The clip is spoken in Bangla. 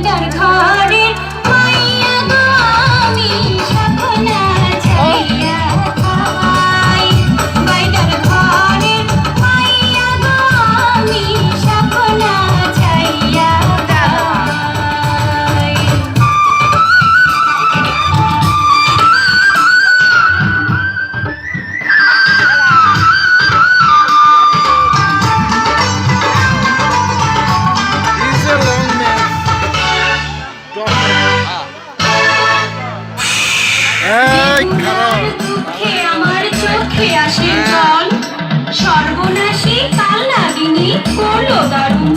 বাইটার ঘরের মাইয়া গো আমি সাধনা ছাইয়া খাই বাইটার ঘরের মাইয়া গো আমি সাধনা ছাইয়া খাই দুঃখে আমার চোখে আসে জল সর্বনাশী কাল নাগিনী করলো দারুণ